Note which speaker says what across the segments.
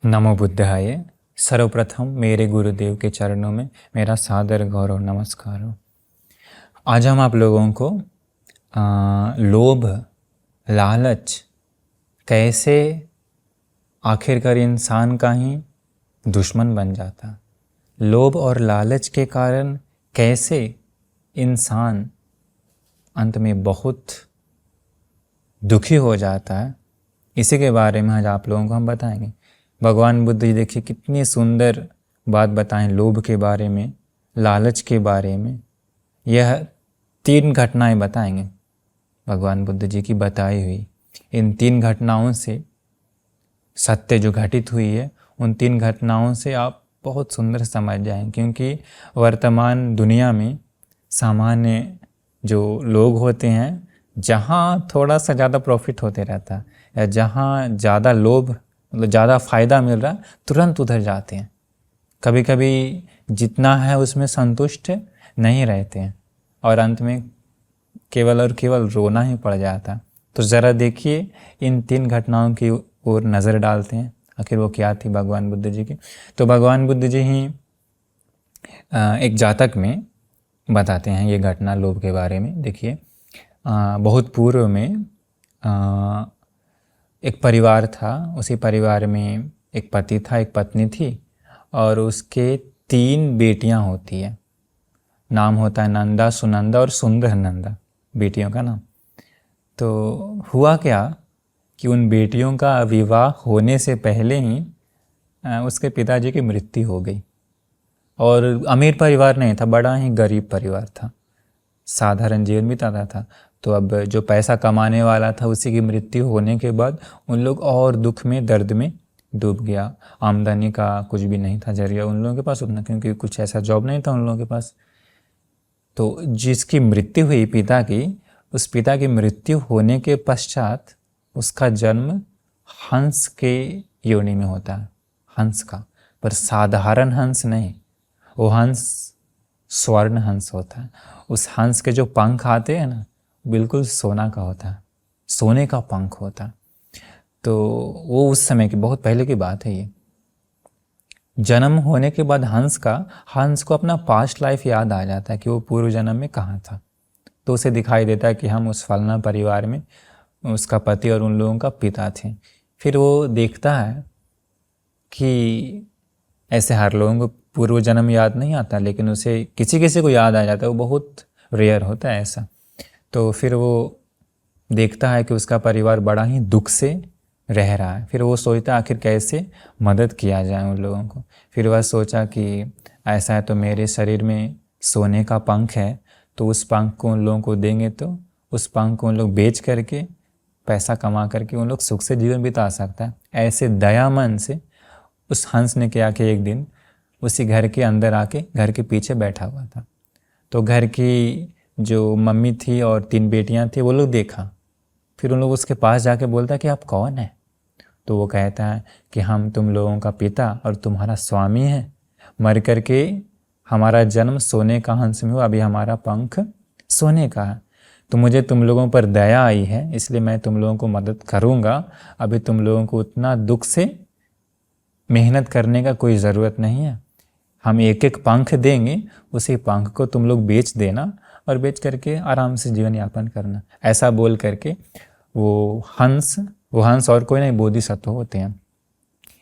Speaker 1: नमो बुद्धाय। सर्वप्रथम मेरे गुरुदेव के चरणों में मेरा सादर गौरव नमस्कार हो। आज हम आप लोगों को लोभ लालच कैसे आखिरकार इंसान का ही दुश्मन बन जाता, लोभ और लालच के कारण कैसे इंसान अंत में बहुत दुखी हो जाता है, इसी के बारे में आज आप लोगों को हम बताएंगे। भगवान बुद्ध जी देखिए कितनी सुंदर बात बताएं लोभ के बारे में, लालच के बारे में। यह 3 घटनाएं बताएंगे भगवान बुद्ध जी की बताई हुई। इन 3 घटनाओं से सत्य जो घटित हुई है, उन 3 घटनाओं से आप बहुत सुंदर समझ जाएं, क्योंकि वर्तमान दुनिया में सामान्य जो लोग होते हैं, जहाँ थोड़ा सा ज़्यादा प्रॉफिट होते रहता है या जहाँ ज़्यादा लोभ मतलब ज़्यादा फ़ायदा मिल रहा है, तुरंत उधर जाते हैं। कभी कभी जितना है उसमें संतुष्ट नहीं रहते हैं और अंत में केवल और केवल रोना ही पड़ जाता। तो ज़रा देखिए इन 3 घटनाओं की ओर नज़र डालते हैं, आखिर वो क्या थी भगवान बुद्ध जी की। तो भगवान बुद्ध जी ही एक जातक में बताते हैं ये घटना लोभ के बारे में। देखिए बहुत पूर्व में एक परिवार था। उसी परिवार में एक पति था, एक पत्नी थी और उसके 3 बेटियां होती है। नाम होता है नंदा, सुनंदा और सुंदर नंदा, बेटियों का नाम। तो हुआ क्या कि उन बेटियों का विवाह होने से पहले ही उसके पिताजी की मृत्यु हो गई। और अमीर परिवार नहीं था, बड़ा ही गरीब परिवार था, साधारण जीवन बिताता था। तो अब जो पैसा कमाने वाला था उसी की मृत्यु होने के बाद उन लोग और दुख में, दर्द में डूब गया। आमदनी का कुछ भी नहीं था जरिया उन लोगों के पास उतना, क्योंकि कुछ ऐसा जॉब नहीं था उन लोगों के पास। तो जिसकी मृत्यु हुई पिता की, उस पिता की मृत्यु होने के पश्चात उसका जन्म हंस के योनि में होता है, हंस का, पर साधारण हंस नहीं, वो हंस स्वर्ण हंस होता है। उस हंस के जो पंख आते हैं ना, बिल्कुल सोना का होता है, सोने का पंख होता है। तो वो उस समय की बहुत पहले की बात है ये। जन्म होने के बाद हंस को अपना पास्ट लाइफ याद आ जाता है कि वो पूर्व जन्म में कहाँ था। तो उसे दिखाई देता है कि हम उस फलाना परिवार में उसका पति और उन लोगों का पिता थे। फिर वो देखता है कि ऐसे हर लोगों को पूर्व जन्म याद नहीं आता, लेकिन उसे किसी किसी को याद आ जाता है, वो बहुत रेयर होता है ऐसा। तो फिर वो देखता है कि उसका परिवार बड़ा ही दुख से रह रहा है। फिर वो सोचता है आखिर कैसे मदद किया जाए उन लोगों को। फिर वह सोचा कि ऐसा है तो मेरे शरीर में सोने का पंख है, तो उस पंख को उन लोगों को देंगे तो उस पंख को उन लोग बेच करके पैसा कमा करके उन लोग सुख से जीवन बिता सकता है। ऐसे दया मन से उस हंस ने क्या कि एक दिन उसी घर के अंदर आके घर के पीछे बैठा हुआ था। तो घर की जो मम्मी थी और 3 बेटियां थी, वो लोग देखा। फिर उन लोग उसके पास जाके बोलता है कि आप कौन है? तो वो कहता है कि हम तुम लोगों का पिता और तुम्हारा स्वामी है। मर करके हमारा जन्म सोने का हंस में हुआ, अभी हमारा पंख सोने का है। तो मुझे तुम लोगों पर दया आई है, इसलिए मैं तुम लोगों को मदद करूँगा। अभी तुम लोगों को उतना दुख से मेहनत करने का कोई ज़रूरत नहीं है। हम एक एक पंख देंगे, उसी पंख को तुम लोग बेच देना और बेच करके आराम से जीवन यापन करना। ऐसा बोल करके वो हंस और कोई नहीं, बोधिसत्व होते हैं,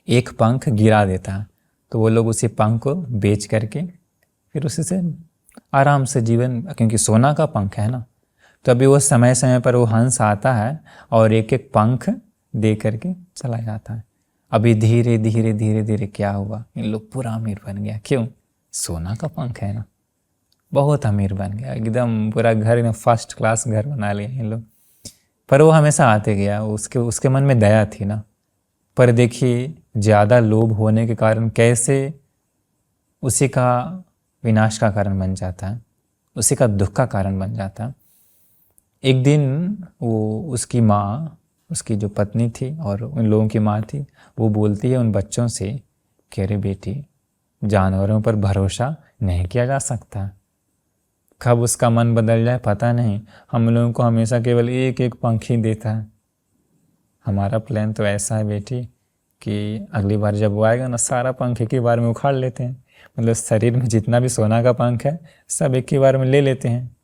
Speaker 1: एक पंख गिरा देता है। तो वो लोग उसी पंख को बेच करके फिर उसी से आराम से जीवन, क्योंकि सोना का पंख है ना। तो अभी वो समय समय पर वो हंस आता है और एक एक पंख दे करके चला जाता है। अभी धीरे धीरे धीरे धीरे क्या हुआ, इन लोग पूरा अमीर बन गया। क्यों? सोना का पंख है ना, बहुत अमीर बन गया, एकदम पूरा घर में फर्स्ट क्लास घर बना लिया इन लोग। पर वो हमेशा आते गया, उसके मन में दया थी ना। पर देखिए ज़्यादा लोभ होने के कारण कैसे उसी का विनाश का कारण बन जाता है, उसी का दुख का कारण बन जाता है। एक दिन वो उसकी माँ, उसकी जो पत्नी थी और उन लोगों की माँ थी, वो बोलती है उन बच्चों से कि अरे बेटी, जानवरों पर भरोसा नहीं किया जा सकता, कब उसका मन बदल जाए पता नहीं। हम लोगों को हमेशा केवल एक एक पंख ही देता है। हमारा प्लान तो ऐसा है बेटी कि अगली बार जब वो आएगा ना, सारा पंख एक ही बार में उखाड़ लेते हैं। मतलब शरीर में जितना भी सोना का पंख है सब एक ही बार में ले लेते हैं।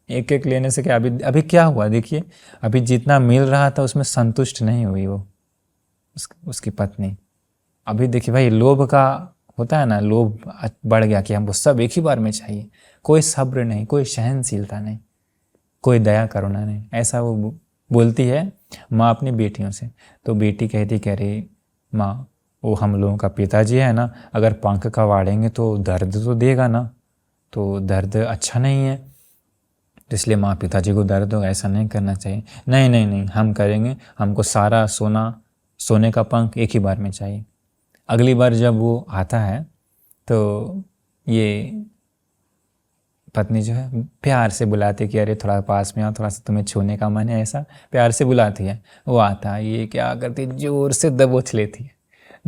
Speaker 1: एक एक लेने से क्या, अभी क्या हुआ देखिए, अभी जितना मिल रहा था उसमें संतुष्ट नहीं हुई वो उसकी पत्नी। अभी देखिए भाई, लोभ का होता है ना, लोभ बढ़ गया कि हमको सब एक ही बार में चाहिए। कोई सब्र नहीं, कोई सहनशीलता नहीं, कोई दया करुणा नहीं। ऐसा वो बोलती है माँ अपनी बेटियों से। तो बेटी कहती, कह रही माँ, वो हम लोगों का पिताजी है ना, अगर पंख कवाड़ेंगे तो दर्द तो देगा ना, तो दर्द अच्छा नहीं है, तो इसलिए माँ पिताजी को दर्द होगा, ऐसा नहीं करना चाहिए। नहीं नहीं नहीं, हम करेंगे, हमको सारा सोने का पंख एक ही बार में चाहिए। अगली बार जब वो आता है तो ये पत्नी जो है प्यार से बुलाती कि अरे थोड़ा पास में आओ, थोड़ा सा तुम्हें छूने का मन है, ऐसा प्यार से बुलाती है। वो आता है, ये क्या करती, जोर से दबोच लेती है।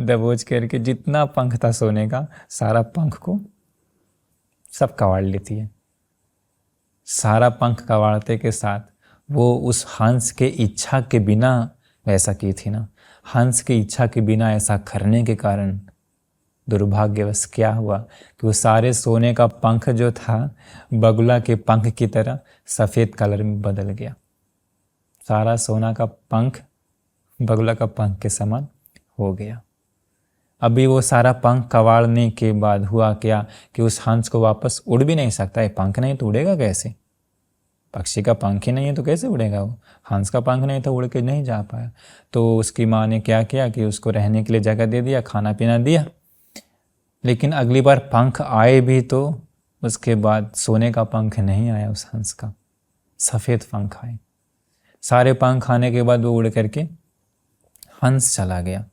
Speaker 1: दबोच करके जितना पंख था सोने का, सारा पंख को सब कवाड़ लेती है। सारा पंख कवाड़ते के साथ वो उस हंस के इच्छा के बिना वैसा की थी ना, हंस की इच्छा के बिना ऐसा करने के कारण दुर्भाग्यवश क्या हुआ कि वो सारे सोने का पंख जो था बगुला के पंख की तरह सफ़ेद कलर में बदल गया। सारा सोना का पंख बगुला का पंख के समान हो गया। अभी वो सारा पंख कवाड़ने के बाद हुआ क्या कि उस हंस को वापस उड़ भी नहीं सकता है। पंख नहीं तो उड़ेगा कैसे? पक्षी का पंख ही नहीं है तो कैसे उड़ेगा वो? हंस का पंख नहीं तो उड़ के नहीं जा पाया। तो उसकी माँ ने क्या किया कि उसको रहने के लिए जगह दे दिया, खाना पीना दिया। लेकिन अगली बार पंख आए भी तो उसके बाद सोने का पंख नहीं आया उस हंस का, सफ़ेद पंख आए। सारे पंख आने के बाद वो उड़ करके हंस चला गया।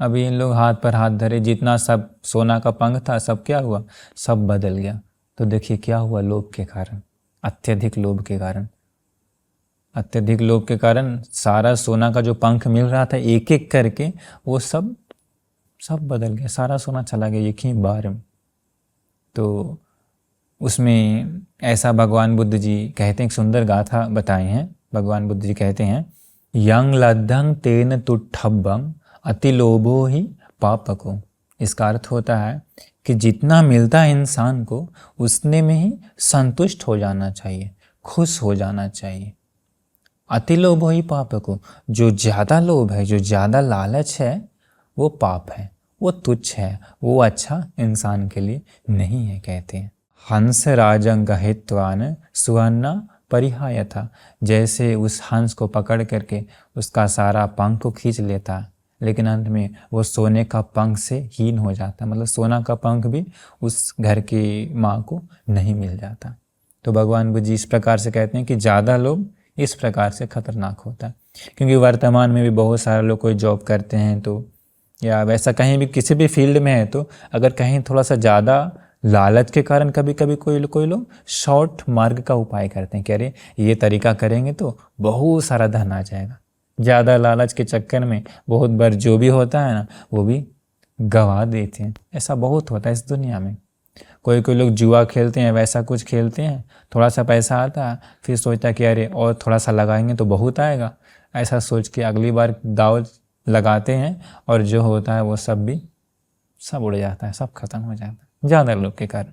Speaker 1: अभी इन लोग हाथ पर हाथ धरे, जितना सब सोना का पंख था सब क्या हुआ, सब बदल गया। तो देखिए क्या हुआ, लोभ के कारण, अत्यधिक लोभ के कारण। अत्यधिक लोभ के कारण सारा सोना का जो पंख मिल रहा था एक एक करके वो सब बदल गया, सारा सोना चला गया एक ही बार में। तो उसमें ऐसा भगवान बुद्ध जी कहते हैं, एक सुंदर गाथा बताए हैं। भगवान बुद्ध जी कहते हैं, यंग लद्धं तेन तुठब्बं अति लोभो ही पापको। इसका अर्थ होता है कि जितना मिलता है इंसान को उतने में ही संतुष्ट हो जाना चाहिए, खुश हो जाना चाहिए। अति लोभो ही पापको, जो ज़्यादा लोभ है, जो ज़्यादा लालच है वो पाप है, वो तुच्छ है, वो अच्छा इंसान के लिए नहीं है। कहते हैं हंस राजंग हित्वान सुवर्णा परिहाय था। जैसे उस हंस को पकड़ करके उसका सारा पंख को खींच लेता, लेकिन अंत में वो सोने का पंख से हीन हो जाता। मतलब सोना का पंख भी उस घर की माँ को नहीं मिल जाता। तो भगवान बुद्ध जी इस प्रकार से कहते हैं कि ज़्यादा लोभ इस प्रकार से खतरनाक होता है। क्योंकि वर्तमान में भी बहुत सारे लोग कोई जॉब करते हैं तो, या वैसा कहीं भी किसी भी फील्ड में है तो, अगर कहीं थोड़ा सा ज़्यादा लालच के कारण कभी कभी कोई लोग शॉर्ट मार्ग का उपाय करते हैं। कह रहे ये तरीका करेंगे तो बहुत सारा धन आ जाएगा। ज़्यादा लालच के चक्कर में बहुत बार जो भी होता है ना वो भी गवा देते हैं। ऐसा बहुत होता है इस दुनिया में। कोई लोग जुआ खेलते हैं, वैसा कुछ खेलते हैं, थोड़ा सा पैसा आता है, फिर सोचता है कि अरे और थोड़ा सा लगाएंगे तो बहुत आएगा। ऐसा सोच के अगली बार दाव लगाते हैं और जो होता है वो सब उड़ जाता है, सब खत्म हो जाता है ज़्यादा लोग के कारण।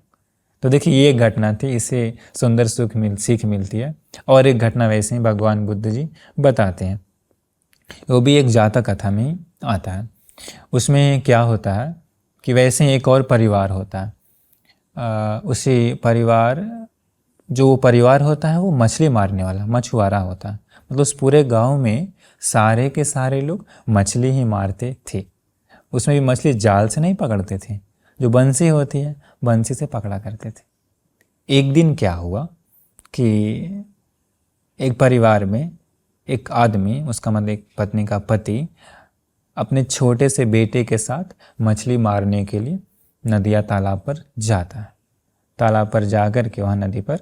Speaker 1: तो देखिए ये एक घटना थी, इससे सुंदर सीख मिलती है। और एक घटना वैसे ही भगवान बुद्ध जी बताते हैं, वो भी एक जातक कथा में ही आता है। उसमें क्या होता है कि वैसे ही एक और परिवार होता है। उसी परिवार जो परिवार होता है वो मछली मारने वाला मछुआरा होता है। मतलब उस पूरे गांव में सारे के सारे लोग मछली ही मारते थे। उसमें भी मछली जाल से नहीं पकड़ते थे, जो बंसी होती है बंसी से पकड़ा करते थे। एक दिन क्या हुआ कि एक परिवार में एक आदमी, उसका मतलब एक पत्नी का पति, अपने छोटे से बेटे के साथ मछली मारने के लिए नदी या तालाब पर जाता है। तालाब पर जाकर के वहाँ नदी पर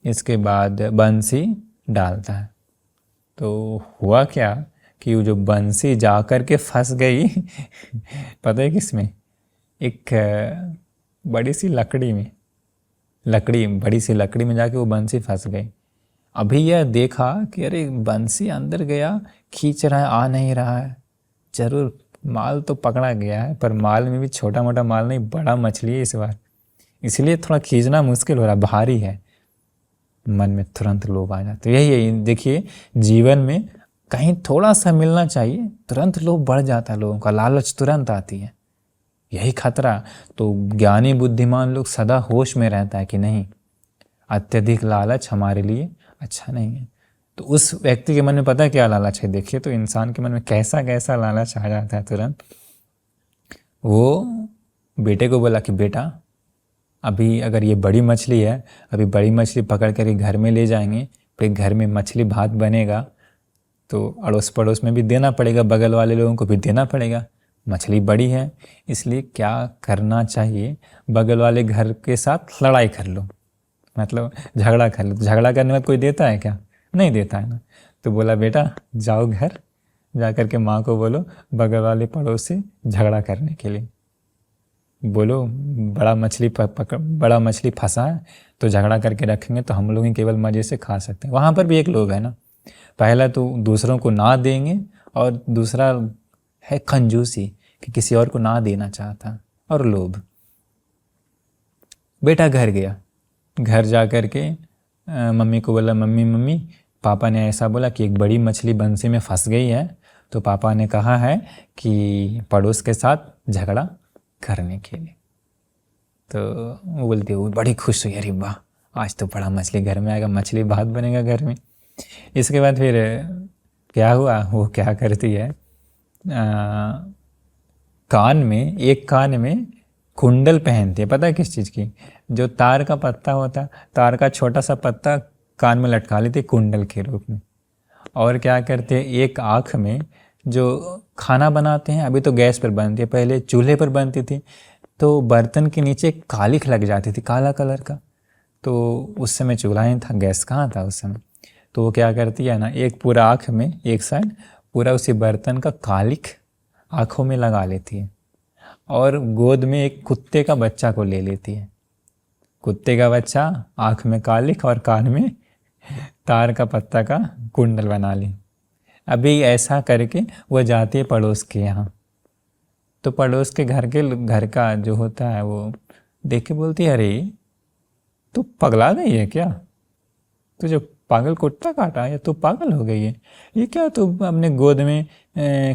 Speaker 1: इसके बाद बंसी डालता है। तो हुआ क्या कि वो जो बंसी जाकर के फंस गई पता है किसमें? एक बड़ी सी लकड़ी में, बड़ी सी लकड़ी में जाके वो बंसी फंस गई। अभी यह देखा कि अरे बंसी अंदर गया, खींच रहा है, आ नहीं रहा है, जरूर माल तो पकड़ा गया है, पर माल में भी छोटा मोटा माल नहीं, बड़ा मछली है इस बार, इसलिए थोड़ा खींचना मुश्किल हो रहा, भारी है। मन में तुरंत लोभ आ जाते। यही है, देखिए जीवन में कहीं थोड़ा सा मिलना चाहिए, तुरंत लोभ बढ़ जाता है, लोगों का लालच तुरंत आती है। यही खतरा। तो ज्ञानी बुद्धिमान लोग सदा होश में रहता है कि नहीं, अत्यधिक लालच हमारे लिए अच्छा नहीं है। तो उस व्यक्ति के मन में पता है क्या लालच है? देखिए तो इंसान के मन में कैसा कैसा लालच आ जाता है तुरंत। वो बेटे को बोला कि बेटा, अभी अगर ये बड़ी मछली है, अभी बड़ी मछली पकड़ कर घर में ले जाएंगे, फिर घर में मछली भात बनेगा तो अड़ोस पड़ोस में भी देना पड़ेगा, बगल वाले लोगों को भी देना पड़ेगा। मछली बड़ी है, इसलिए क्या करना चाहिए, बगल वाले घर के साथ लड़ाई कर लो, मतलब झगड़ा कर लो। झगड़ा करने में कोई देता है क्या? नहीं देता है ना। तो बोला बेटा जाओ घर, जा कर के माँ को बोलो बगल वाले पड़ोस से झगड़ा करने के लिए, बोलो बड़ा मछली फंसा है तो झगड़ा करके रखेंगे तो हम लोग ही केवल मज़े से खा सकते हैं। वहाँ पर भी एक लोभ है ना, पहला तो दूसरों को ना देंगे, और दूसरा है कंजूसी कि किसी और को ना देना चाहता, और लोभ। बेटा घर गया, घर जा कर के मम्मी को बोला मम्मी पापा ने ऐसा बोला कि एक बड़ी मछली बंसी में फंस गई है, तो पापा ने कहा है कि पड़ोस के साथ झगड़ा करने के लिए। तो वो बोलती है, वो बड़ी खुश हुई, अरे वाह आज तो बड़ा मछली घर में आएगा, मछली भात बनेगा घर में। इसके बाद फिर क्या हुआ, वो क्या करती है, एक कान में कुंडल पहनती है। पता है किस चीज़ की? जो तार का पत्ता होता है, तार का छोटा सा पत्ता कान में लटका लेती है कुंडल के रूप में। और क्या करते हैं, एक आँख में, जो खाना बनाते हैं अभी तो गैस पर बनती है, पहले चूल्हे पर बनती थी, तो बर्तन के नीचे कालिख लग जाती थी काला कलर का। तो उस समय चूल्हा ही था, गैस कहाँ था उस समय। तो वो क्या करती है ना, एक पूरा आँख में एक साइड पूरा उसी बर्तन का कालिख आँखों में लगा लेती है, और गोद में एक कुत्ते का बच्चा को ले लेती है। कुत्ते का बच्चा, आँख में कालिख और कान में तार का पत्ता का कुंडल बना ली। अभी ऐसा करके वो जाती है पड़ोस के यहाँ, तो पड़ोस के घर का जो होता है वो देख के बोलती है, अरे तू पगला गई है क्या? तुझे पागल कुत्ता काटा है या तू पागल हो गई है? ये क्या तू अपने गोद में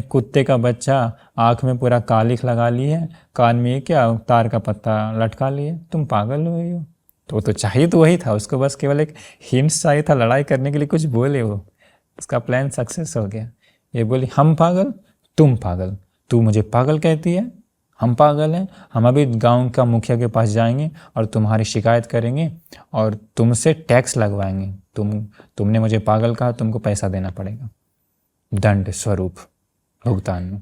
Speaker 1: कुत्ते का बच्चा, आँख में पूरा कालिख लगा ली है, कान में ये क्या तार का पत्ता लटका लिए, तुम पागल हो गई हो? तो चाहिए तो वही था उसको, बस केवल एक हिंट्स चाहिए था लड़ाई करने के लिए, कुछ बोले वो, उसका प्लान सक्सेस हो गया। ये बोली हम पागल, तुम पागल, तू मुझे पागल कहती है, हम पागल हैं, हम अभी गांव का मुखिया के पास जाएंगे और तुम्हारी शिकायत करेंगे और तुमसे टैक्स लगवाएंगे। तुमने मुझे पागल कहा, तुमको पैसा देना पड़ेगा दंड स्वरूप भुगतान में।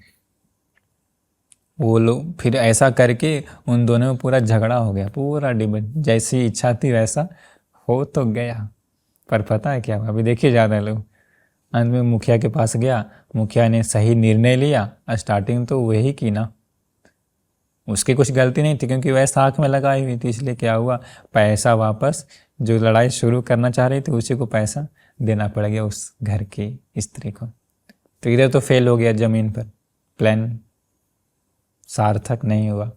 Speaker 1: वो लोग फिर ऐसा करके उन दोनों में पूरा झगड़ा हो गया, पूरा डिबेट, जैसी इच्छा थी वैसा हो तो गया। पर पता है क्या, अभी देखिए ज़्यादा लोग, अंत में मुखिया के पास गया, मुखिया ने सही निर्णय लिया। स्टार्टिंग तो वही की ना, उसकी कुछ गलती नहीं थी क्योंकि वह आँख में लगाई हुई थी, इसलिए क्या हुआ, पैसा वापस, जो लड़ाई शुरू करना चाह रही थी उसी को पैसा देना पड़ गया उस घर की स्त्री को। तो इधर तो फेल हो गया ज़मीन पर, प्लान सार्थक नहीं हुआ।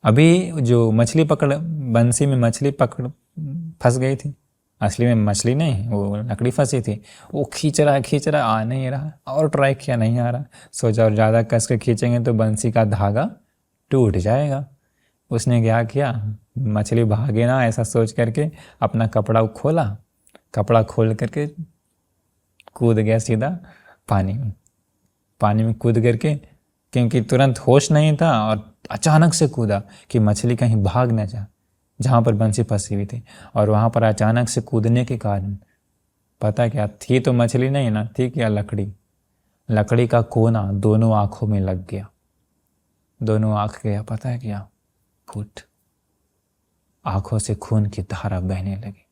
Speaker 1: अभी जो मछली पकड़, बंसी में मछली पकड़ फंस गई थी, असली में मछली नहीं वो लकड़ी फंसी थी, वो खींच रहा आ नहीं रहा, और ट्राई किया नहीं आ रहा, सोचा और ज़्यादा कस के खींचेंगे तो बंसी का धागा टूट जाएगा। उसने क्या किया, मछली भागे ना ऐसा सोच करके अपना कपड़ा खोला, कपड़ा खोल करके कूद गया सीधा पानी में कूद करके, क्योंकि तुरंत होश नहीं था और अचानक से कूदा कि मछली कहीं भाग न जाए जहाँ पर बंसी फंसी हुई थी। और वहाँ पर अचानक से कूदने के कारण पता क्या थी, तो मछली नहीं ना थी, क्या लकड़ी का कोना दोनों आँखों में लग गया, दोनों आँख गया, पता है क्या, फूट, आँखों से खून की धारा बहने लगी।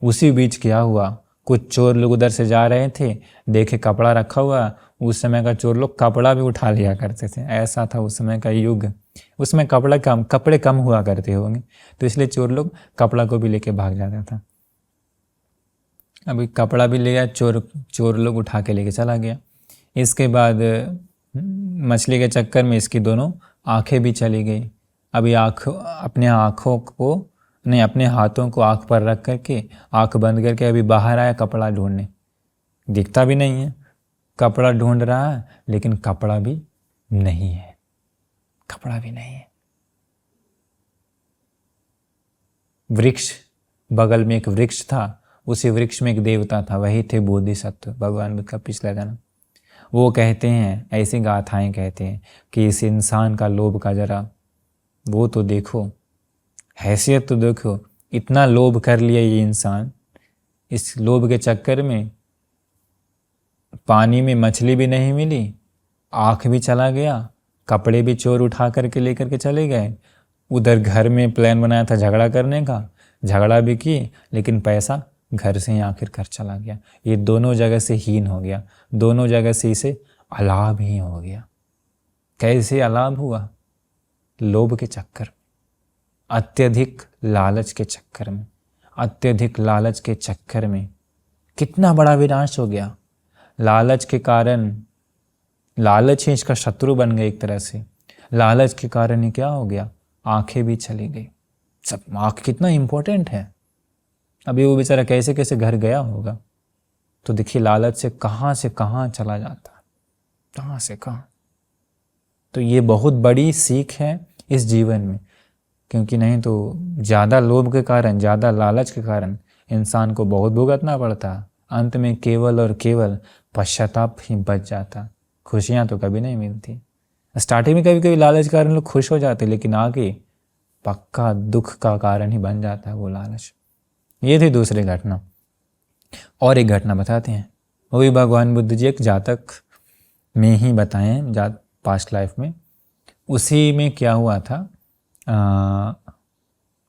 Speaker 1: उसी बीच क्या हुआ, कुछ चोर लोग उधर से जा रहे थे, देखे कपड़ा रखा हुआ, उस समय का चोर लोग कपड़ा भी उठा लिया करते थे, ऐसा था उस समय का युग। उसमें कपड़े कम हुआ करते होंगे, तो इसलिए चोर लोग कपड़ा को भी लेके भाग जाता था। अभी कपड़ा भी ले गया चोर लोग, उठा के लेके चला गया। इसके बाद मछली के चक्कर में इसकी दोनों आंखें भी चली गई। अभी अपने आँखों को नहीं, अपने हाथों को आँख पर रख करके आँख बंद करके अभी बाहर आया कपड़ा ढूंढने। दिखता भी नहीं है, कपड़ा ढूंढ रहा है लेकिन कपड़ा भी नहीं है, कपड़ा भी नहीं है। वृक्ष, बगल में एक वृक्ष था, उसी वृक्ष में एक देवता था, वही थे बोधिसत्व, भगवान बुद्ध का पिछला जन्म। वो कहते हैं, ऐसी गाथाएं कहते हैं कि इस इंसान का लोभ का जरा वो तो देखो, हैसियत तो देखो, इतना लोभ कर लिया ये इंसान। इस लोभ के चक्कर में पानी में मछली भी नहीं मिली, आँख भी चला गया, कपड़े भी चोर उठा करके लेकर के चले गए। उधर घर में प्लान बनाया था झगड़ा करने का, झगड़ा भी की, लेकिन पैसा घर से ही आखिर चला गया। ये दोनों जगह से हीन हो गया, दोनों जगह से इसे अलाभ ही हो गया। कैसे अलाभ हुआ? लोभ के चक्कर में, अत्यधिक लालच के चक्कर में, अत्यधिक लालच के चक्कर में कितना बड़ा विनाश हो गया। लालच के कारण, लालच ही इसका शत्रु बन गया एक तरह से। लालच के कारण ही क्या हो गया? आंखें भी चली गई। सब, आँख कितना इम्पोर्टेंट है। अभी वो बेचारा कैसे कैसे घर गया होगा। तो देखिए लालच से कहाँ चला जाता, कहाँ से कहाँ। तो ये बहुत बड़ी सीख है इस जीवन में, क्योंकि नहीं तो ज़्यादा लोभ के कारण, ज़्यादा लालच के कारण इंसान को बहुत भुगतना पड़ता। अंत में केवल और केवल पश्चाताप ही बच जाता, खुशियाँ तो कभी नहीं मिलती। स्टार्टिंग में कभी कभी लालच के कारण लोग खुश हो जाते, लेकिन आगे पक्का दुख का कारण ही बन जाता है वो लालच। ये थी दूसरी घटना। और एक घटना बताते हैं, वो भी भगवान बुद्ध जी एक जातक में ही बताए हैं, पास्ट लाइफ में। उसी में क्या हुआ था,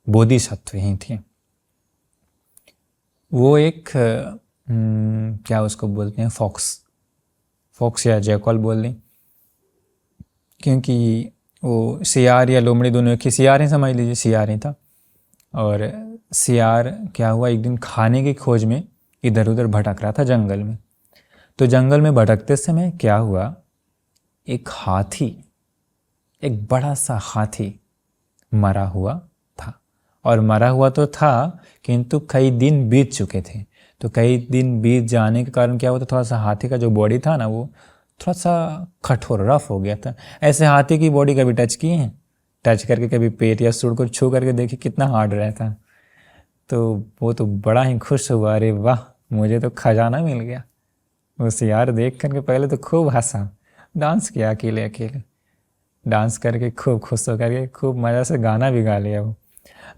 Speaker 1: बोधिसत्व ही थे वो। एक क्या उसको बोलते हैं, फॉक्स या जैकल बोल दें, क्योंकि वो सियार या लोमड़ी दोनों एक ही, सियार ही समझ लीजिए, सियार ही था। और सियार क्या हुआ, एक दिन खाने की खोज में इधर उधर भटक रहा था जंगल में। तो जंगल में भटकते समय क्या हुआ, एक हाथी, एक बड़ा सा हाथी मरा हुआ था। और मरा हुआ तो था, किंतु कई दिन बीत चुके थे। तो कई दिन बीत जाने के कारण क्या हुआ था, थोड़ा सा हाथी का जो बॉडी था ना, वो थोड़ा सा कठोर, रफ हो गया था। ऐसे हाथी की बॉडी कभी टच किए हैं? टच करके कभी पेट या सूंड को छू करके देखिए कितना हार्ड रहता है। तो वो तो बड़ा ही खुश हुआ, अरे वाह मुझे तो खजाना मिल गया। उस यार देख करके पहले तो खूब हंसा, डांस किया अकेले अकेले, डांस करके खूब खुश होकर के खूब मज़ा से गाना भी गा लिया। वो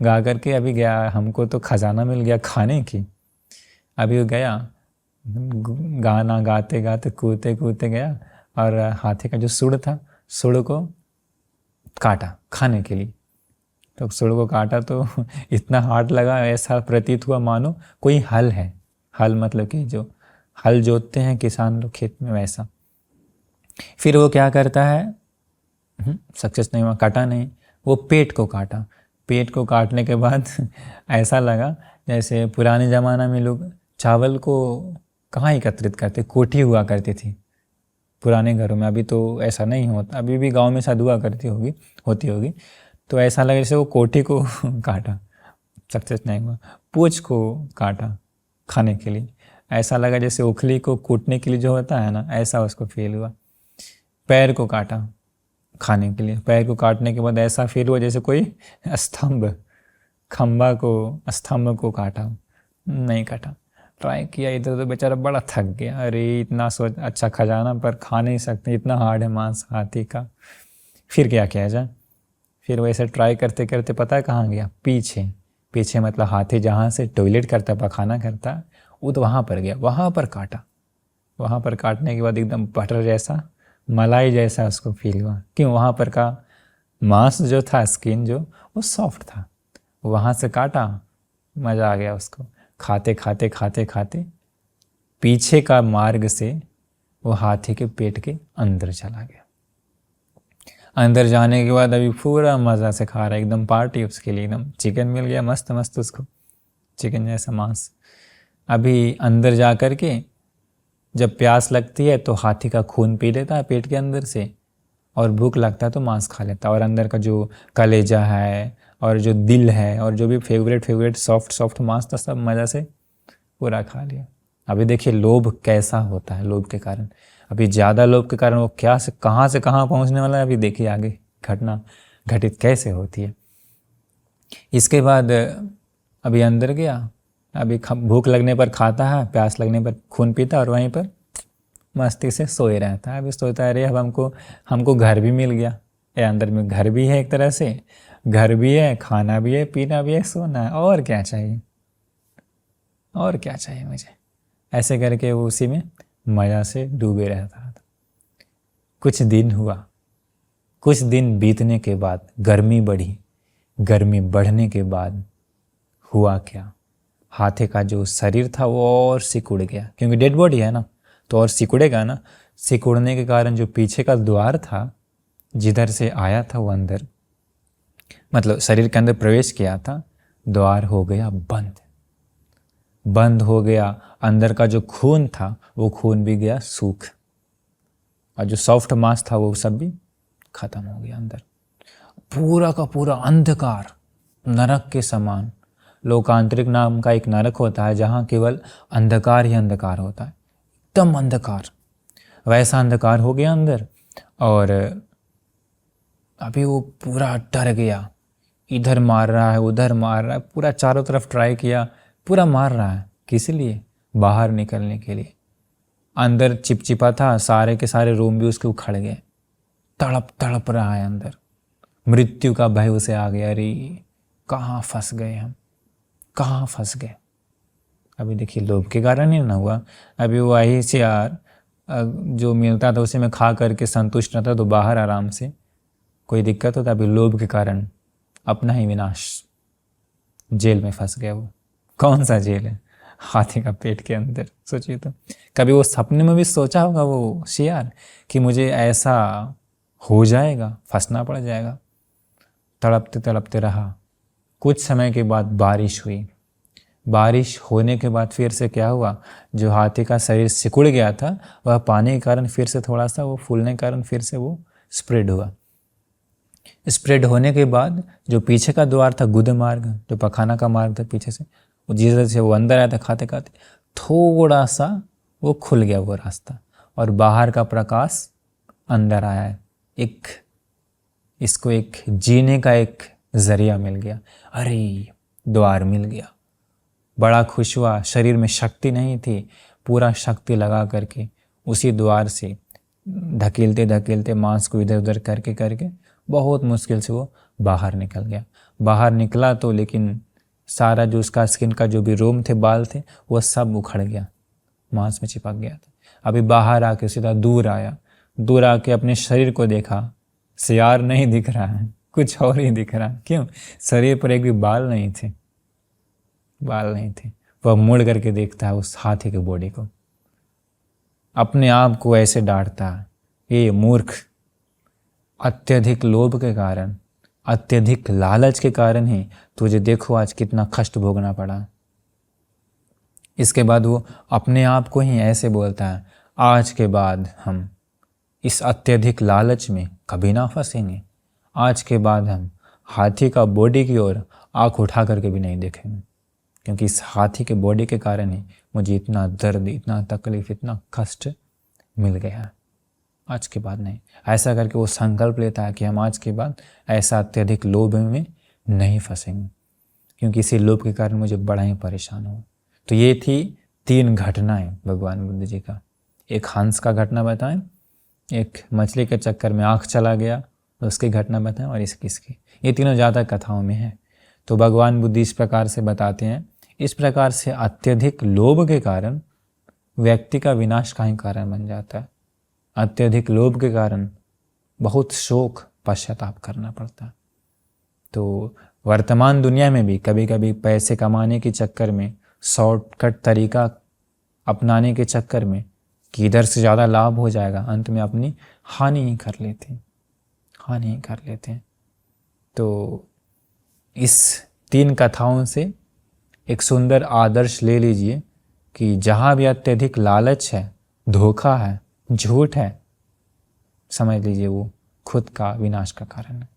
Speaker 1: गा करके अभी गया, हमको तो खजाना मिल गया खाने की। अभी वो गया, गाना गाते गाते कूदते कूदते गया और हाथी का जो सूंड था, सूंड को काटा खाने के लिए। तो सूंड को काटा तो इतना हार्ड लगा, ऐसा प्रतीत हुआ मानो कोई हल है। हल मतलब कि जो हल जोतते हैं किसान लोग खेत में, वैसा। फिर वो क्या करता है, सक्सेस नहीं हुआ, काटा नहीं, वो पेट को काटा। पेट को काटने के बाद ऐसा लगा जैसे पुराने ज़माना में लोग चावल को कहाँ एकत्रित करते, कोठी हुआ करती थी पुराने घरों में। अभी तो ऐसा नहीं होता, अभी भी गांव में शायद हुआ करती होगी। तो ऐसा लगा जैसे वो कोठी को काटा, सक्सेस नहीं हुआ। पूंछ को काटा खाने के लिए, ऐसा लगा जैसे उखली को कूटने के लिए जो होता है ना, ऐसा उसको फील हुआ। पैर को काटा खाने के लिए, पैर को काटने के बाद ऐसा फील हुआ जैसे कोई खंबा को, स्तंभ को काटा, नहीं काटा। ट्राई किया इधर तो बेचारा बड़ा थक गया, अरे इतना सोच अच्छा खजाना पर खा नहीं सकते, इतना हार्ड है मांस हाथी का, फिर क्या किया जाए। फिर वैसे ट्राई करते करते पता है कहाँ गया, पीछे मतलब हाथी जहाँ से टॉयलेट करता, पखाना करता, वो तो वहाँ पर गया, वहाँ पर काटा। वहाँ पर काटने के बाद एकदम बटर जैसा, मलाई जैसा उसको फील हुआ। क्यों? वहाँ पर का मांस जो था, स्किन जो, वो सॉफ्ट था। वहाँ से काटा, मज़ा आ गया उसको। खाते खाते खाते खाते पीछे का मार्ग से वो हाथी के पेट के अंदर चला गया। अंदर जाने के बाद अभी पूरा मज़ा से खा रहा है, एकदम पार्टी उसके लिए, एकदम चिकन मिल गया मस्त मस्त उसको, चिकन जैसा मांस। अभी अंदर जा कर के जब प्यास लगती है तो हाथी का खून पी लेता है पेट के अंदर से, और भूख लगता है तो मांस खा लेता है, और अंदर का जो कलेजा है और जो दिल है और जो भी फेवरेट सॉफ्ट सॉफ्ट मांस था सब मज़ा से पूरा खा लिया। अभी देखिए लोभ कैसा होता है, लोभ के कारण, अभी ज़्यादा लोभ के कारण वो क्या से कहाँ पहुँचने वाला है, अभी देखिए आगे घटना घटित कैसे होती है। इसके बाद अभी अंदर गया, अभी भूख लगने पर खाता है, प्यास लगने पर खून पीता, और वहीं पर मस्ती से सोए रहता है। अभी सोचता है अरे अब हमको घर भी मिल गया, ये अंदर में घर भी है, एक तरह से घर भी है, खाना भी है, पीना भी है, सोना है, और क्या चाहिए, और क्या चाहिए मुझे। ऐसे करके वो उसी में मज़ा से डूबे रहता था। कुछ दिन हुआ, कुछ दिन बीतने के बाद गर्मी बढ़ी, गर्मी बढ़ने के बाद हुआ क्या, हाथी का जो शरीर था वो और सिकुड़ गया, क्योंकि डेड बॉडी है ना तो और सिकुड़ेगा ना। सिकुड़ने के कारण जो पीछे का द्वार था जिधर से आया था वो अंदर, मतलब शरीर के अंदर प्रवेश किया था, द्वार हो गया बंद, बंद हो गया। अंदर का जो खून था वो खून भी गया सूख, और जो सॉफ्ट मांस था वो सब भी खत्म हो गया। अंदर पूरा का पूरा अंधकार, नरक के समान। लोकांतरिक नाम का एक नरक होता है जहाँ केवल अंधकार ही अंधकार होता है, एकदम अंधकार, वैसा अंधकार हो गया अंदर। और अभी वो पूरा डर गया, इधर मार रहा है उधर मार रहा है, पूरा चारों तरफ ट्राई किया, पूरा मार रहा है, किस लिए, बाहर निकलने के लिए। अंदर चिपचिपा था, सारे के सारे रूम भी उसके उखड़ गए, तड़प तड़प रहा है अंदर, मृत्यु का भय उसे आ गया, अरे कहाँ फंस गए हम, कहाँ फंस गए। अभी देखिए लोभ के कारण ही ना हुआ, अभी वो आई से यार जो मिलता था उसे मैं खा करके संतुष्ट रहता तो बाहर आराम से कोई दिक्कत होता, अभी लोभ के कारण अपना ही विनाश, जेल में फंस गया। वो कौन सा जेल है, हाथी का पेट के अंदर। सोचिए तो, कभी वो सपने में भी सोचा होगा वो शेर कि मुझे ऐसा हो जाएगा, फंसना पड़ जाएगा। तड़पते तड़पते रहा, कुछ समय के बाद बारिश हुई, बारिश होने के बाद फिर से क्या हुआ, जो हाथी का शरीर सिकुड़ गया था वह पानी के कारण फिर से थोड़ा सा वो फूलने के कारण फिर से वो स्प्रेड हुआ। स्प्रेड होने के बाद जो पीछे का द्वार था, गुद मार्ग, जो पखाना का मार्ग था पीछे से, वो जिस से वो अंदर आया था खाते खाते, थोड़ा सा वो खुल गया वो रास्ता, और बाहर का प्रकाश अंदर आया है। इसको एक जीने का एक जरिया मिल गया, अरे द्वार मिल गया। बड़ा खुश हुआ, शरीर में शक्ति नहीं थी, पूरा शक्ति लगा करके उसी द्वार से धकेलते धकेलते मांस को इधर उधर करके करके बहुत मुश्किल से वो बाहर निकल गया। बाहर निकला तो लेकिन सारा जो उसका स्किन का जो भी रोम थे, बाल थे, वो सब उखड़ गया, मांस में चिपक गया था। अभी बाहर आके सीधा दूर आया, दूर आके अपने शरीर को देखा, सियार नहीं दिख रहा है, कुछ और ही दिख रहा है। क्यों, शरीर पर एक भी बाल नहीं थे, बाल नहीं थे। वह मुड़ करके देखता है उस हाथी के बॉडी को, अपने आप को ऐसे डांटता है, ये मूर्ख, अत्यधिक लोभ के कारण, अत्यधिक लालच के कारण ही तुझे देखो आज कितना कष्ट भोगना पड़ा। इसके बाद वो अपने आप को ही ऐसे बोलता है, आज के बाद हम इस अत्यधिक लालच में कभी ना फंसेंगे, आज के बाद हम हाथी का बॉडी की ओर आँख उठा करके भी नहीं देखेंगे, क्योंकि इस हाथी के बॉडी के कारण ही मुझे इतना दर्द, इतना तकलीफ, इतना कष्ट मिल गया, आज के बाद नहीं। ऐसा करके वो संकल्प लेता है कि हम आज के बाद ऐसा अत्यधिक लोभ में नहीं फंसेंगे, क्योंकि इसी लोभ के कारण मुझे बड़ा ही परेशान हुआ। तो ये थी 3 घटनाएं भगवान बुद्ध जी का। एक हंस का घटना बताएं, एक मछली के चक्कर में आँख चला गया उसकी घटना बताएं, और इसकी ये तीनों ज़्यादा कथाओं में है। तो भगवान बुद्ध इस प्रकार से बताते हैं, इस प्रकार से अत्यधिक लोभ के कारण व्यक्ति का विनाश का ही कारण बन जाता है। अत्यधिक लोभ के कारण बहुत शोक पश्चाताप करना पड़ता है। तो वर्तमान दुनिया में भी कभी कभी पैसे कमाने के चक्कर में, शॉर्टकट तरीका अपनाने के चक्कर में कि इधर से ज़्यादा लाभ हो जाएगा, अंत में अपनी हानि ही कर लेते हैं, हानि ही कर लेते हैं। तो इस 3 कथाओं से एक सुंदर आदर्श ले लीजिए कि जहाँ भी अत्यधिक लालच है धोखा है, झूठ है, समझ लीजिए वो खुद का विनाश का कारण है,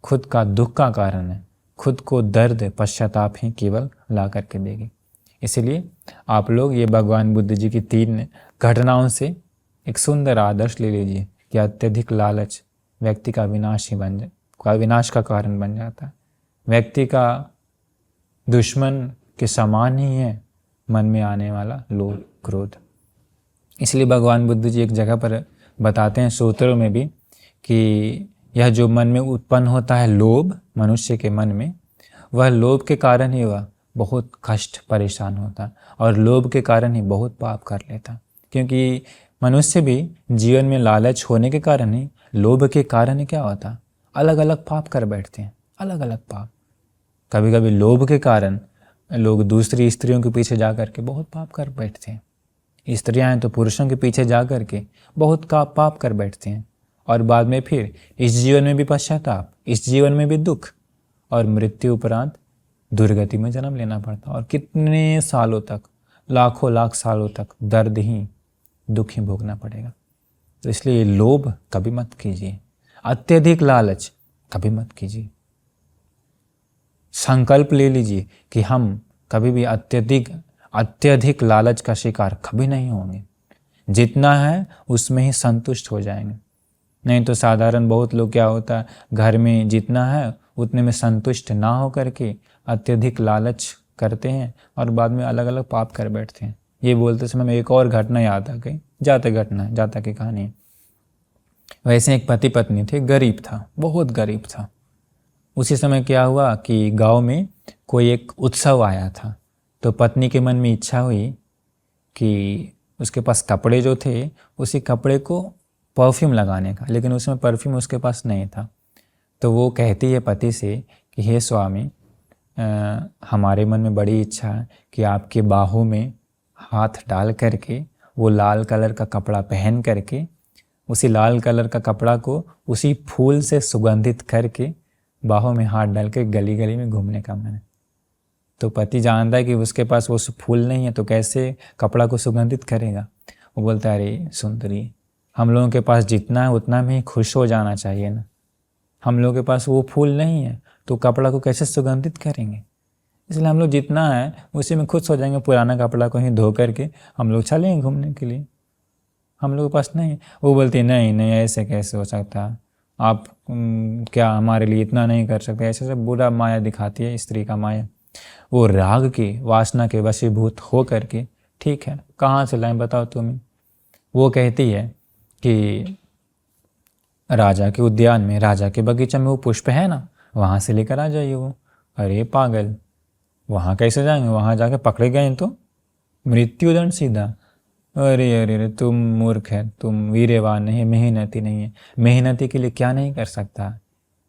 Speaker 1: खुद का दुख का कारण है, खुद को दर्द पश्चाताप ही केवल ला करके देगी। इसलिए आप लोग ये भगवान बुद्ध जी की 3 घटनाओं से एक सुंदर आदर्श ले लीजिए कि अत्यधिक लालच व्यक्ति का विनाश ही बन जाए, विनाश का कारण बन जाता है। व्यक्ति का दुश्मन के समान ही है मन में आने वाला लोभ क्रोध। इसलिए भगवान बुद्ध जी एक जगह पर बताते हैं सूत्रों में भी कि यह जो मन में उत्पन्न होता है लोभ मनुष्य के मन में, वह लोभ के कारण ही वह बहुत कष्ट परेशान होता और लोभ के कारण ही बहुत पाप कर लेता। क्योंकि मनुष्य भी जीवन में लालच होने के कारण ही, लोभ के कारण ही क्या होता, अलग अलग पाप कर बैठते हैं, अलग अलग पाप। कभी कभी लोभ के कारण लोग दूसरी स्त्रियों के पीछे जा कर के बहुत पाप कर बैठते हैं। स्त्रियां हैं तो पुरुषों के पीछे जा कर के बहुत का पाप कर बैठते हैं और बाद में फिर इस जीवन में भी पश्चाताप, इस जीवन में भी दुख और मृत्यु उपरांत दुर्गति में जन्म लेना पड़ता और कितने सालों तक, लाखों लाख सालों तक दर्द ही दुख ही भोगना पड़ेगा। तो इसलिए लोभ कभी मत कीजिए, अत्यधिक लालच कभी मत कीजिए। संकल्प ले लीजिए कि हम कभी भी अत्यधिक लालच का शिकार कभी नहीं होंगे। जितना है उसमें ही संतुष्ट हो जाएंगे। नहीं तो साधारण बहुत लोग क्या होता है, घर में जितना है उतने में संतुष्ट ना हो करके अत्यधिक लालच करते हैं और बाद में अलग अलग पाप कर बैठते हैं। ये बोलते समय में एक और घटना याद आ गई, जाता की कहानी है। वैसे एक पति पत्नी थे, गरीब था, बहुत गरीब था। उसी समय क्या हुआ कि गांव में कोई एक उत्सव आया था, तो पत्नी के मन में इच्छा हुई कि उसके पास कपड़े जो थे उसी कपड़े को परफ्यूम लगाने का, लेकिन उसमें परफ्यूम उसके पास नहीं था। तो वो कहती है पति से कि हे स्वामी, हमारे मन में बड़ी इच्छा है कि आपके बाहों में हाथ डाल करके वो लाल कलर का कपड़ा पहन करके, उसी लाल कलर का कपड़ा को उसी फूल से सुगंधित करके बाहों में हाथ डाल के गली गली में घूमने का मन है। तो पति जानता है कि उसके पास वो फूल नहीं है तो कैसे कपड़ा को सुगंधित करेगा। वो बोलता है, अरे सुंदरी, हम लोगों के पास जितना है उतना में ही खुश हो जाना चाहिए ना। हम लोगों के पास वो फूल नहीं है तो कपड़ा को कैसे सुगंधित करेंगे। इसलिए हम लोग जितना है उसी में खुश हो जाएंगे। पुराना कपड़ा को ही धो करके हम लोग चलेंगे घूमने के लिए, हम लोग के पास नहीं है। वो बोलती नहीं, ऐसे कैसे हो सकता, आप क्या हमारे लिए इतना नहीं कर सकते। ऐसे सब बुरा माया दिखाती है स्त्री का माया। वो राग के वासना के वशीभूत हो करके, ठीक है कहाँ से लाएं बताओ तुम्हें। वो कहती है कि राजा के उद्यान में, राजा के बगीचा में वो पुष्प है ना, वहाँ से लेकर आ जाइए। वो, अरे पागल, वहाँ कैसे जाएंगे, वहाँ जाके पकड़े गए तो मृत्युदंड सीधा। अरे तुम मूर्ख है, तुम वीर्यवान नहीं है, मेहनती नहीं है। मेहनती के लिए क्या नहीं कर सकता।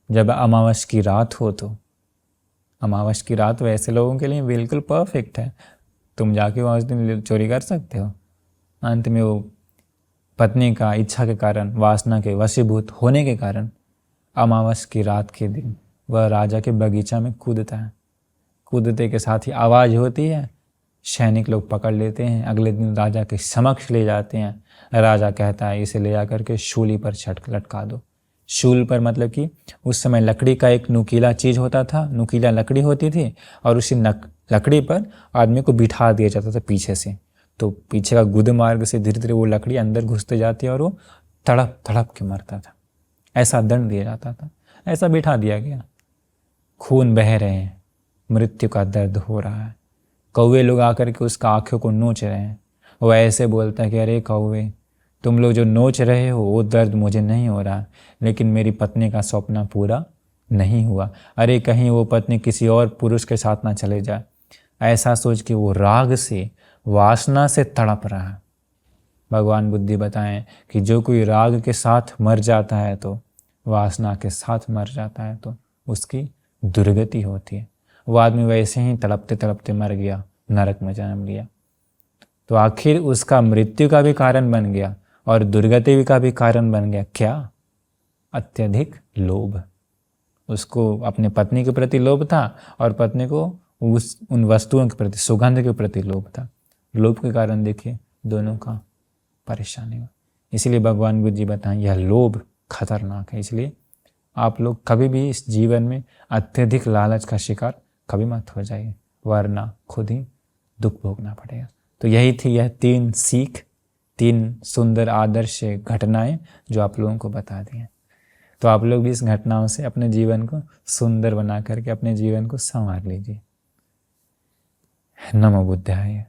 Speaker 1: जब अमावस की रात हो तो अमावस की रात वैसे लोगों के लिए बिल्कुल परफेक्ट है। तुम जाके वहाँ उस दिन चोरी कर सकते हो। अंत में वो पत्नी का इच्छा के कारण, वासना के वशीभूत होने के कारण अमावस की रात के दिन वह राजा के बगीचा में कूदता है। कूदते के साथ ही आवाज़ होती है, सैनिक लोग पकड़ लेते हैं। अगले दिन राजा के समक्ष ले जाते हैं। राजा कहता है इसे ले जाकर के शूली पर लटका दो। शूल पर मतलब कि उस समय लकड़ी का एक नुकीला चीज़ होता था, नुकीला लकड़ी होती थी और उसी लकड़ी पर आदमी को बिठा दिया जाता था पीछे से। तो पीछे का गुद मार्ग से धीरे धीरे वो लकड़ी अंदर घुसते जाती है और वो तड़प तड़प के मरता था। ऐसा दंड दिया जाता था, ऐसा बिठा दिया गया। खून बह रहे हैं, मृत्यु का दर्द हो रहा है। कौवे लोग आकर के उसका आँखों को नोच रहे हैं। वो ऐसे बोलता है कि अरे कौवे, तुम लोग जो नोच रहे हो वो दर्द मुझे नहीं हो रहा, लेकिन मेरी पत्नी का सपना पूरा नहीं हुआ। अरे कहीं वो पत्नी किसी और पुरुष के साथ ना चले जाए, ऐसा सोच के वो राग से, वासना से तड़प रहा है। भगवान बुद्धि बताएं कि जो कोई राग के साथ मर जाता है तो, वासना के साथ मर जाता है तो उसकी दुर्गति होती है। वो आदमी वैसे ही तड़पते तड़पते मर गया, नरक में जन्म लिया। तो आखिर उसका मृत्यु का भी कारण बन गया और दुर्गति का भी कारण बन गया। क्या? अत्यधिक लोभ। उसको अपने पत्नी के प्रति लोभ था और पत्नी को उन वस्तुओं के प्रति, सुगंध के प्रति लोभ था। लोभ के कारण देखिए दोनों का परेशानी हो। इसीलिए भगवान बुद्ध जी बताएं यह लोभ खतरनाक है। इसलिए आप लोग कभी भी इस जीवन में अत्यधिक लालच का शिकार कभी मत हो जाइए, वरना खुद ही दुख भोगना पड़ेगा। तो यही थी यह 3 सीख, 3 सुंदर आदर्श घटनाएं जो आप लोगों को बता दी हैं। तो आप लोग भी इस घटनाओं से अपने जीवन को सुंदर बना करके अपने जीवन को संवार लीजिए। नमो बुद्धाय।